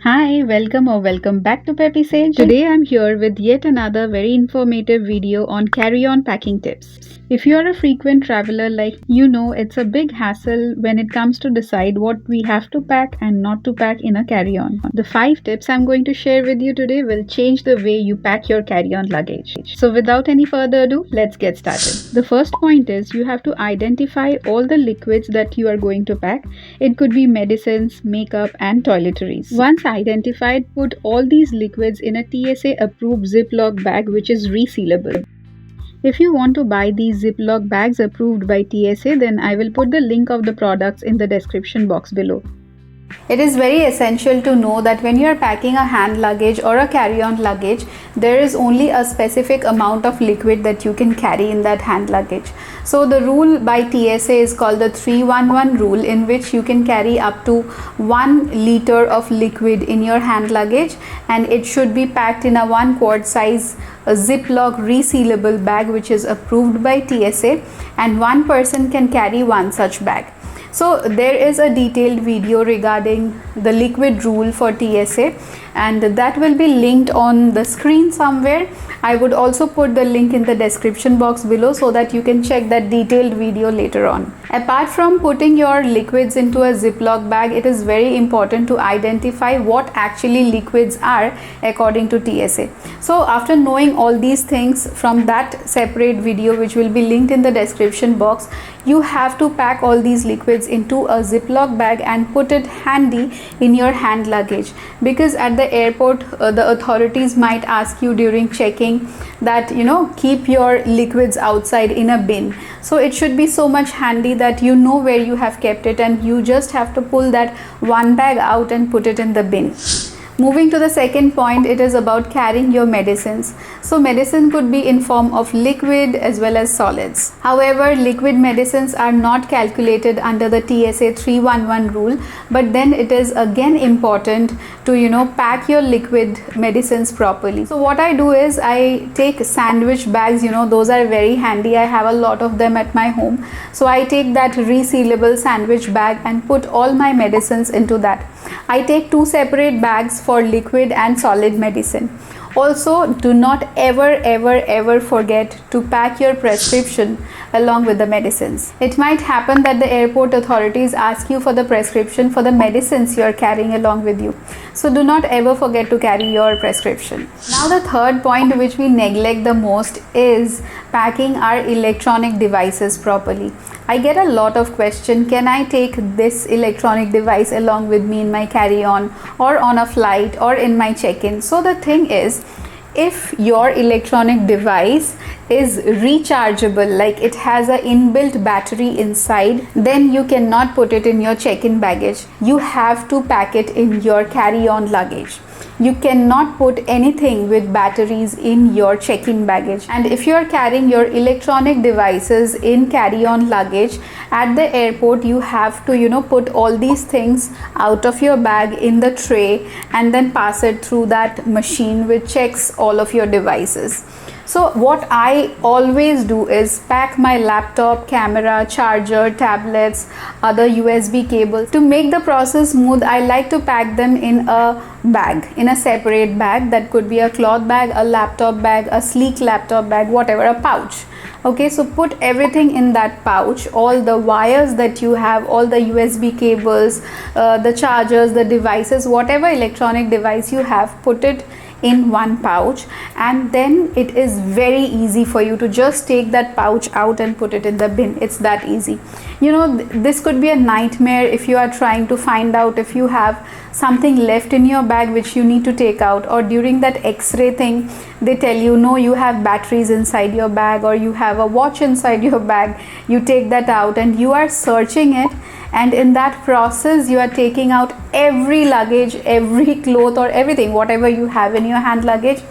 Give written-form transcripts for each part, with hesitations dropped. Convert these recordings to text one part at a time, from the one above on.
Hi, welcome or welcome back to Peppy Sage. Today I'm here with yet another very informative video on carry-on packing tips. If you are a frequent traveler like you know, it's a big hassle when it comes to decide what we have to pack and not to pack in a carry-on. The 5 tips I'm going to share with you today will change the way you pack your carry-on luggage. So without any further ado, let's get started. The first point is you have to identify all the liquids that you are going to pack. It could be medicines, makeup and toiletries. Once identified, put all these liquids in a TSA approved Ziploc bag which is resealable. If you want to buy these Ziploc bags approved by TSA, then I will put the link of the products in the description box below. It is very essential to know that when you are packing a hand luggage or a carry-on luggage, there is only a specific amount of liquid that you can carry in that hand luggage. So the rule by TSA is called the 311 rule, in which you can carry up to 1 liter of liquid in your hand luggage, and it should be packed in a 1 quart size Ziploc resealable bag which is approved by TSA, and one person can carry one such bag. So there is a detailed video regarding the liquid rule for TSA, and that will be linked on the screen somewhere. I would also put the link in the description box below so that you can check that detailed video later on. Apart from putting your liquids into a Ziploc bag, it is very important to identify what actually liquids are according to TSA. So after knowing all these things from that separate video which will be linked in the description box, you have to pack all these liquids into a Ziploc bag and put it handy in your hand luggage, because at the airport the authorities might ask you during checking that keep your liquids outside in a bin. So it should be so much handy that you know where you have kept it and you just have to pull that one bag out and put it in the bin. Moving to the second point, it is about carrying your medicines. So medicine could be in form of liquid as well as solids. However, liquid medicines are not calculated under the TSA 311 rule, but then it is again important to pack your liquid medicines properly. So what I do is I take sandwich bags, those are very handy. I have a lot of them at my home. So I take that resealable sandwich bag and put all my medicines into that. I take 2 separate bags for liquid and solid medicine. Also, do not ever forget to pack your prescription along with the medicines. It might happen that the airport authorities ask you for the prescription for the medicines you are carrying along with you. So do not ever forget to carry your prescription. Now the third point which we neglect the most is packing our electronic devices properly. I get a lot of questions, can I take this electronic device along with me in my carry-on or on a flight or in my check-in? So the thing is, if your electronic device is rechargeable, like it has an inbuilt battery inside, then you cannot put it in your check-in baggage. You have to pack it in your carry-on luggage. You cannot put anything with batteries in your check-in baggage. And if you are carrying your electronic devices in carry-on luggage at the airport, you have to put all these things out of your bag in the tray and then pass it through that machine which checks all of your devices. So what I always do is pack my laptop, camera, charger, tablets, other USB cables. To make the process smooth, I like to pack them in a bag, in a separate bag. That could be a cloth bag, a laptop bag, a sleek laptop bag, whatever, a pouch. Okay, so put everything in that pouch, all the wires that you have, all the USB cables, the chargers, the devices, whatever electronic device you have, put it in one pouch, and then it is very easy for you to just take that pouch out and put it in the bin. It's that easy. This could be a nightmare if you are trying to find out if you have something left in your bag which you need to take out, or during that x-ray thing they tell you no, you have batteries inside your bag, or you have a watch inside your bag. You take that out and you are searching it, and in that process you are taking out every luggage, every cloth or everything, whatever you have in your hand luggage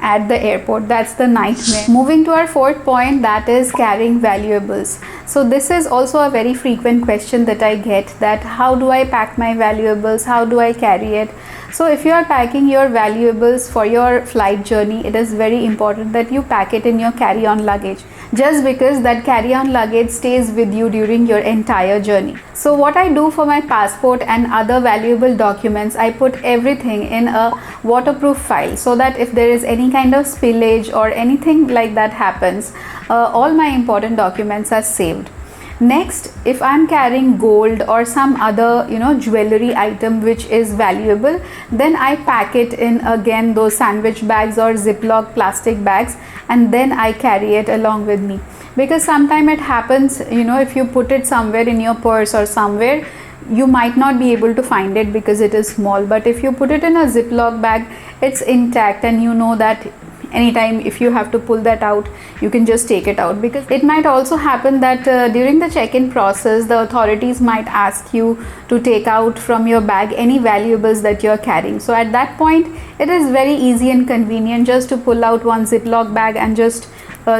at the airport. That's the nightmare. Moving to our fourth point, that is carrying valuables. So this is also a very frequent question that I get, that how do I pack my valuables, how do I carry it? So if you are packing your valuables for your flight journey, it is very important that you pack it in your carry-on luggage. just because that carry-on luggage stays with you during your entire journey. So what I do for my passport and other valuable documents, I put everything in a waterproof file so that if there is any kind of spillage or anything like that happens, all my important documents are saved. Next, if I'm carrying gold or some other jewelry item which is valuable, then I pack it in again those sandwich bags or Ziploc plastic bags, and then I carry it along with me. Because sometimes it happens, if you put it somewhere in your purse or somewhere, you might not be able to find it because it is small. But if you put it in a Ziploc bag, it's intact, and you know that anytime if you have to pull that out, you can just take it out. Because it might also happen that during the check-in process, the authorities might ask you to take out from your bag any valuables that you're carrying. So at that point, it is very easy and convenient just to pull out one Ziploc bag and just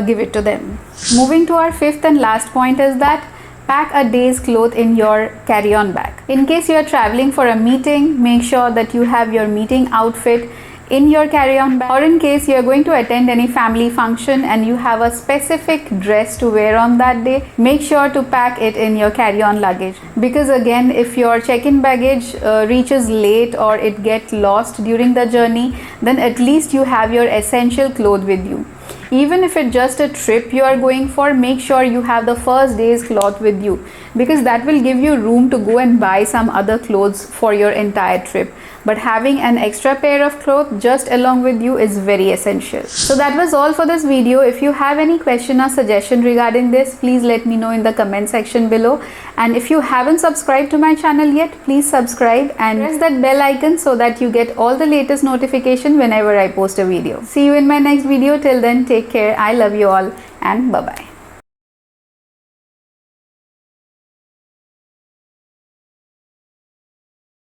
give it to them. Moving to our fifth and last point is that pack a day's clothes in your carry-on bag. In case you are traveling for a meeting, make sure that you have your meeting outfit in your carry-on bag. Or in case you are going to attend any family function and you have a specific dress to wear on that day, make sure to pack it in your carry-on luggage. Because again, if your check-in baggage reaches late or it gets lost during the journey, then at least you have your essential clothes with you. Even if it's just a trip you are going for, make sure you have the first day's cloth with you, because that will give you room to go and buy some other clothes for your entire trip. But having an extra pair of clothes just along with you is very essential. So that was all for this video. If you have any question or suggestion regarding this, please let me know in the comment section below. And if you haven't subscribed to my channel yet, please subscribe and press that bell icon so that you get all the latest notification whenever I post a video. See you in my next video. Till then, take care. I love you all, and bye bye.